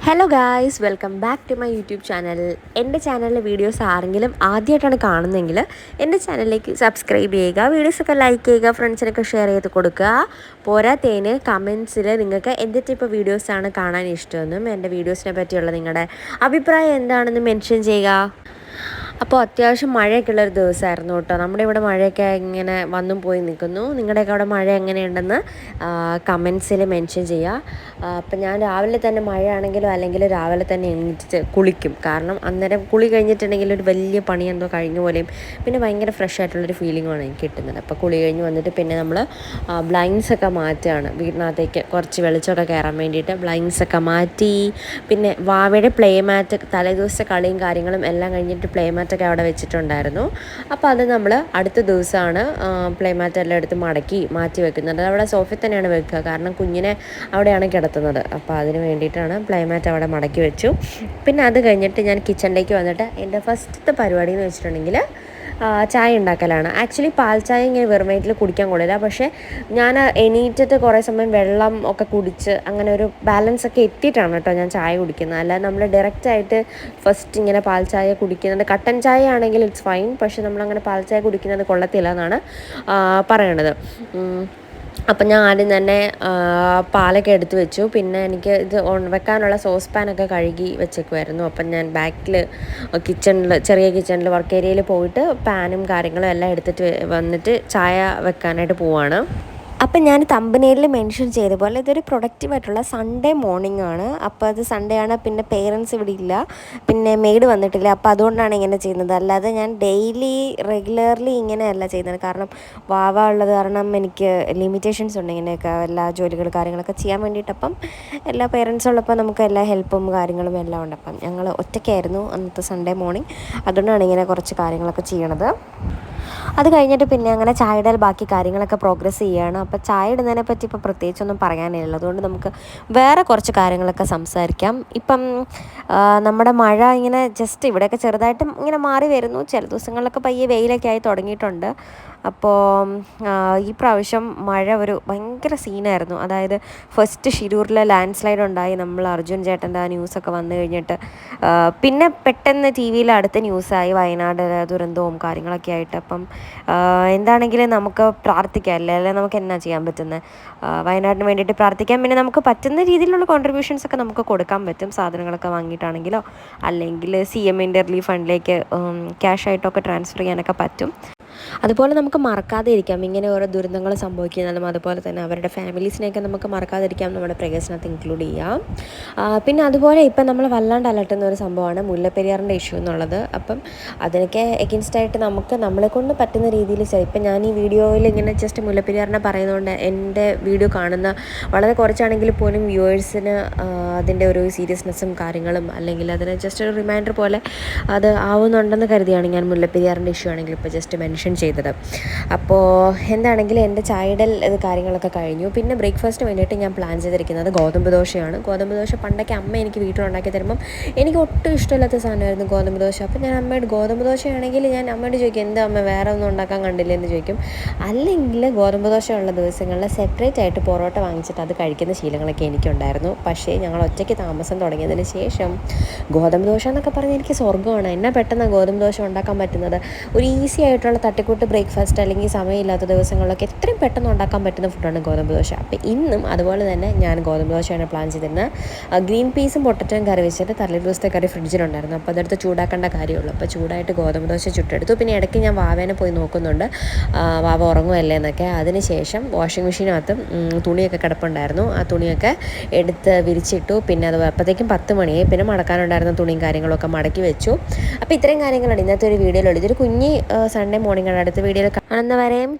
Hello guys, welcome back to my YouTube channel. എൻ്റെ ചാനലിലെ videos ആരെങ്കിലും ആദ്യമായിട്ടാണ് കാണുന്നതെങ്കിൽ എൻ്റെ ചാനലിലേക്ക് സബ്സ്ക്രൈബ് ചെയ്യുക, വീഡിയോസൊക്കെ ലൈക്ക് ചെയ്യുക, ഫ്രണ്ട്സിനൊക്കെ ഷെയർ ചെയ്ത് കൊടുക്കുക. പോരാത്തതിന് കമൻസിൽ നിങ്ങൾക്ക് എന്ത് ടൈപ്പ് വീഡിയോസാണ് കാണാൻ ഇഷ്ടമെന്നും എൻ്റെ വീഡിയോസിനെ പറ്റിയുള്ള നിങ്ങളുടെ അഭിപ്രായം എന്താണെന്ന് മെൻഷൻ ചെയ്യുക. അപ്പോൾ അത്യാവശ്യം മഴയൊക്കെ ഉള്ളൊരു ദിവസമായിരുന്നു കേട്ടോ. നമ്മുടെ ഇവിടെ മഴയൊക്കെ ഇങ്ങനെ വന്നും പോയി നിൽക്കുന്നു. നിങ്ങളുടെയൊക്കെ അവിടെ മഴ എങ്ങനെയുണ്ടെന്ന് കമൻസിൽ മെൻഷൻ ചെയ്യുക. അപ്പം ഞാൻ രാവിലെ തന്നെ മഴയാണെങ്കിലും അല്ലെങ്കിൽ രാവിലെ തന്നെ എണീറ്റ് കുളിക്കും. കാരണം അന്നേരം കുളി കഴിഞ്ഞിട്ടുണ്ടെങ്കിൽ ഒരു വലിയ പണി എന്തോ കഴിഞ്ഞ പോലെയും പിന്നെ ഭയങ്കര ഫ്രഷ് ആയിട്ടുള്ളൊരു ഫീലിംഗാണ് എനിക്ക് കിട്ടുന്നത്. അപ്പോൾ കുളി കഴിഞ്ഞ് വന്നിട്ട് പിന്നെ നമ്മൾ ബ്ലൈൻഡ്സൊക്കെ മാറ്റുകയാണ്. വീടിനകത്തേക്ക് കുറച്ച് വെളിച്ചമൊക്കെ കയറാൻ വേണ്ടിയിട്ട് ബ്ലൈൻഡ്സൊക്കെ മാറ്റി. പിന്നെ വാവയുടെ പ്ലേ മാറ്റ് തലേദിവസത്തെ കളിയും കാര്യങ്ങളും എല്ലാം കഴിഞ്ഞിട്ട് പ്ലേ മാറ്റൊക്കെ അവിടെ വെച്ചിട്ടുണ്ടായിരുന്നു. അപ്പോൾ അത് നമ്മൾ അടുത്ത ദിവസമാണ് പ്ലേ മാറ്റെല്ലാം എടുത്ത് മാറ്റി വെക്കുന്നത്. അവിടെ സോഫയിൽ തന്നെയാണ് വെക്കുക, കാരണം കുഞ്ഞിനെ അവിടെയാണ് കിടത്തുന്നത്. അപ്പോൾ അതിന് വേണ്ടിയിട്ടാണ് പ്ലേ മാറ്റ് അവിടെ മടക്കി വെച്ചു. പിന്നെ അത് കഴിഞ്ഞിട്ട് ഞാൻ കിച്ചണിലേക്ക് വന്നിട്ട് എൻ്റെ ഫസ്റ്റത്തെ പരിപാടി എന്ന് വെച്ചിട്ടുണ്ടെങ്കിൽ ചായ ഉണ്ടാക്കലാണ്. ആക്ച്വലി പാൽ ചായ ഇങ്ങനെ വെറും വയറ്റിൽ കുടിക്കാൻ കൊള്ളില്ല. പക്ഷേ ഞാൻ എണീറ്റിട്ട് കുറേ സമയം വെള്ളം ഒക്കെ കുടിച്ച് അങ്ങനെ ഒരു ബാലൻസ് ഒക്കെ എത്തിയിട്ടാണ് കേട്ടോ ഞാൻ ചായ കുടിക്കുന്നത്. അല്ലാതെ നമ്മൾ ഡയറക്റ്റായിട്ട് ഫസ്റ്റ് ഇങ്ങനെ പാൽ ചായ കുടിക്കുന്നത്, കട്ടൻ ചായ ആണെങ്കിൽ ഇറ്റ്സ് ഫൈൻ, പക്ഷേ നമ്മളങ്ങനെ പാൽ ചായ കുടിക്കുന്നത് കൊള്ളത്തില്ല എന്നാണ് പറയണത്. അപ്പം ഞാൻ ആദ്യം തന്നെ പാലൊക്കെ എടുത്ത് വെച്ചു. പിന്നെ എനിക്ക് ഇത് വെക്കാനുള്ള സോസ് പാനൊക്കെ കഴുകി വെച്ചേക്കുമായിരുന്നു. അപ്പം ഞാൻ ബാക്കിൽ ചെറിയ കിച്ചണിൽ വർക്ക് ഏരിയയിൽ പോയിട്ട് പാനും കാര്യങ്ങളും എല്ലാം എടുത്തിട്ട് വന്നിട്ട് ചായ വെക്കാനായിട്ട് പോവാണ്. അപ്പം ഞാൻ തമ്പനെയിൽ മെൻഷൻ ചെയ്ത പോലെ ഇതൊരു പ്രൊഡക്റ്റീവായിട്ടുള്ള സൺഡേ മോർണിംഗ് ആണ്. അപ്പോൾ അത് സൺഡേ ആണ്, പിന്നെ പേരൻസ് ഇവിടെ ഇല്ല, പിന്നെ മെയ്ഡ് വന്നിട്ടില്ല. അപ്പോൾ അതുകൊണ്ടാണ് ഇങ്ങനെ ചെയ്യുന്നത്. അല്ലാതെ ഞാൻ റെഗുലർലി ഇങ്ങനെയല്ല ചെയ്യുന്നത്. കാരണം വാവ ഉള്ളത് കാരണം എനിക്ക് ലിമിറ്റേഷൻസ് ഉണ്ട് ഇങ്ങനെയൊക്കെ എല്ലാ കാര്യങ്ങളൊക്കെ ചെയ്യാൻ വേണ്ടിയിട്ട്. അപ്പം എല്ലാ പേരൻസും ഉള്ളപ്പോൾ നമുക്ക് എല്ലാ ഹെൽപ്പും കാര്യങ്ങളും എല്ലാം ഉണ്ട്. അപ്പം ഞങ്ങൾ ഒറ്റയ്ക്കായിരുന്നു അന്നത്തെ സൺഡേ മോർണിംഗ്. അതുകൊണ്ടാണ് ഇങ്ങനെ കുറച്ച് കാര്യങ്ങളൊക്കെ ചെയ്യണത്. അത് കഴിഞ്ഞിട്ട് പിന്നെ അങ്ങനെ ചായ ഇടൽ ബാക്കി കാര്യങ്ങളൊക്കെ പ്രോഗ്രസ് ചെയ്യുകയാണ്. അപ്പോൾ ചായ ഇടുന്നതിനെ പറ്റി ഇപ്പോൾ പ്രത്യേകിച്ചൊന്നും പറയാനില്ല. അതുകൊണ്ട് നമുക്ക് വേറെ കുറച്ച് കാര്യങ്ങളൊക്കെ സംസാരിക്കാം. ഇപ്പം നമ്മുടെ മഴ ഇങ്ങനെ ജസ്റ്റ് ഇവിടെയൊക്കെ ചെറുതായിട്ടും ഇങ്ങനെ മാറി വരുന്നു. ചില ദിവസങ്ങളിലൊക്കെ പയ്യെ വെയിലൊക്കെ ആയി തുടങ്ങിയിട്ടുണ്ട്. അപ്പോൾ ഈ പ്രാവശ്യം മഴ ഒരു ഭയങ്കര സീനായിരുന്നു. അതായത് ഫസ്റ്റ് ഷിരൂരിൽ ലാൻഡ് സ്ലൈഡ് ഉണ്ടായി, നമ്മൾ അർജുൻ ചേട്ടൻ്റെ ആ ന്യൂസൊക്കെ വന്നു കഴിഞ്ഞിട്ട് പിന്നെ പെട്ടെന്ന് ടി വിയിൽ അടുത്ത ന്യൂസായി വയനാട് ദുരന്തവും കാര്യങ്ങളൊക്കെ ആയിട്ട്. അപ്പം എന്താണെങ്കിലും നമുക്ക് പ്രാർത്ഥിക്കാം, അല്ലെങ്കിൽ നമുക്ക് എന്നാ ചെയ്യാൻ പറ്റുന്നത്? വയനാടിന് വേണ്ടിയിട്ട് പ്രാർത്ഥിക്കാം. പിന്നെ നമുക്ക് പറ്റുന്ന രീതിയിലുള്ള കോൺട്രിബ്യൂഷൻസൊക്കെ നമുക്ക് കൊടുക്കാൻ പറ്റും, സാധനങ്ങളൊക്കെ വാങ്ങിയിട്ടാണെങ്കിലോ അല്ലെങ്കിൽ CMൻ്റെ റിലീഫ് ഫണ്ടിലേക്ക് ക്യാഷായിട്ടൊക്കെ ട്രാൻസ്ഫർ ചെയ്യാനൊക്കെ പറ്റും. അതുപോലെ നമുക്ക് മറക്കാതെ ഇരിക്കാം ഇങ്ങനെ ഓരോ ദുരന്തങ്ങൾ സംഭവിക്കുന്നതും. അതുപോലെ തന്നെ അവരുടെ ഫാമിലീസിനെയൊക്കെ നമുക്ക് മറക്കാതിരിക്കാം, നമ്മുടെ പ്രേയേഴ്സിനകത്ത് ഇൻക്ലൂഡ് ചെയ്യാം. പിന്നെ അതുപോലെ ഇപ്പം നമ്മൾ വല്ലാണ്ട് അലട്ടുന്ന ഒരു സംഭവമാണ് മുല്ലപ്പെരിയാറിൻ്റെ ഇഷ്യൂ എന്നുള്ളത്. അപ്പം അതിനൊക്കെ എഗെയിൻസ്റ്റായിട്ട് നമുക്ക് നമ്മളെക്കൊണ്ട് പറ്റുന്ന രീതിയിൽ ഇപ്പം ഞാൻ ഈ വീഡിയോയിൽ ഇങ്ങനെ ജസ്റ്റ് മുല്ലപ്പെരിയാറിനെ പറയുന്നതുകൊണ്ട് എൻ്റെ വീഡിയോ കാണുന്ന വളരെ കുറച്ചാണെങ്കിൽ പോലും വ്യൂവേഴ്സിന് അതിൻ്റെ ഒരു സീരിയസ്നെസ്സും കാര്യങ്ങളും അല്ലെങ്കിൽ അതിന് ജസ്റ്റ് ഒരു റിമൈൻഡർ പോലെ അത് ആവുന്നുണ്ടെന്ന് കരുതിയാണ് ഞാൻ മുല്ലപ്പെരിയാറിൻ്റെ ഇഷ്യൂ ആണെങ്കിൽ ഇപ്പോൾ ജസ്റ്റ് മെൻഷൻ ചെയ്തത്. അപ്പോൾ എന്താണെങ്കിലും എൻ്റെ ചായടൽ ഇത് കാര്യങ്ങളൊക്കെ കഴിഞ്ഞു. പിന്നെ ബ്രേക്ക്ഫാസ്റ്റിന് വേണ്ടിയിട്ട് ഞാൻ പ്ലാൻ ചെയ്തിരിക്കുന്നത് ഗോതമ്പ് ദോശയാണ്. ഗോതമ്പ് ദോശ പണ്ടൊക്കെ അമ്മ എനിക്ക് വീട്ടിലുണ്ടാക്കി തരുമ്പം എനിക്ക് ഒട്ടും ഇഷ്ടമില്ലാത്ത സാധനമായിരുന്നു ഗോതമ്പ് ദോശ. അപ്പോൾ ഞാൻ അമ്മയോട് ഗോതമ്പ് ദോശയാണെങ്കിൽ ഞാൻ അമ്മയോട് ചോദിക്കും, എന്താ അമ്മ വേറെ ഒന്നും ഉണ്ടാക്കാൻ കണ്ടില്ലേ എന്ന് ചോദിക്കും. അല്ലെങ്കിൽ ഗോതമ്പ് ദോശ ഉള്ള ദിവസങ്ങളിൽ സെപ്പറേറ്റ് ആയിട്ട് പൊറോട്ട വാങ്ങിച്ചിട്ട് അത് കഴിക്കുന്ന ശീലങ്ങളൊക്കെ എനിക്കുണ്ടായിരുന്നു. പക്ഷേ ഞങ്ങൾ ഒറ്റയ്ക്ക് താമസം തുടങ്ങിയതിന് ശേഷം ഗോതമ്പ് ദോശ എന്നൊക്കെ പറഞ്ഞാൽ എനിക്ക് സ്വർഗ്ഗമാണ്. എന്നെ പെട്ടെന്ന് ഗോതമ്പ് ദോശ ഉണ്ടാക്കാൻ പറ്റുന്നത് ഒരു ഈസി ആയിട്ടുള്ള തട്ടിക്കൂട്ട് ബ്രേക്ക്ഫാസ്റ്റ് അല്ലെങ്കിൽ സമയമില്ലാത്ത ദിവസങ്ങളിലൊക്കെ എത്രയും പെട്ടെന്ന് ഉണ്ടാക്കാൻ പറ്റുന്ന ഫുഡാണ് ഗോതമ്പ് ദോശ. അപ്പോൾ ഇന്നും അതുപോലെ തന്നെ ഞാൻ ഗോതമ്പ് ദോശയാണ് പ്ലാൻ ചെയ്തിരുന്നത്. ഗ്രീൻ പീസും പൊട്ടറ്റോയും കറി വെച്ചിട്ട് തലേ ദിവസത്തെ കറി ഫ്രിഡ്ജിലുണ്ടായിരുന്നു. അപ്പോൾ അതെടുത്ത് ചൂടാക്കേണ്ട കാര്യമുള്ളൂ. അപ്പോൾ ചൂടായിട്ട് ഗോതമ്പ് ദോശ ചുട്ടെടുത്തു. പിന്നെ ഇടയ്ക്ക് ഞാൻ വാവേനെ പോയി നോക്കുന്നുണ്ട്, വാവ ഉറങ്ങുമല്ലേ എന്നൊക്കെ. അതിനുശേഷം വാഷിംഗ് മെഷീനകത്ത് തുണിയൊക്കെ കിടപ്പുണ്ടായിരുന്നു. ആ തുണിയൊക്കെ എടുത്ത് വിരിച്ചിട്ടു. പിന്നെ അത് അപ്പോഴത്തേക്കും 10 മണിയായി. പിന്നെ മടക്കാനുണ്ടായിരുന്ന തുണിയും കാര്യങ്ങളൊക്കെ മടക്കി വെച്ചു. അപ്പോൾ ഇത്രയും കാര്യങ്ങളാണ് ഇന്നത്തെ ഒരു വീഡിയോയിലുള്ളത്. ഇതൊരു കുഞ്ഞി സൺഡേ മോർണിംഗ് ആണ്. അടുത്ത വീഡിയോയിൽ കാണുന്നവരെയും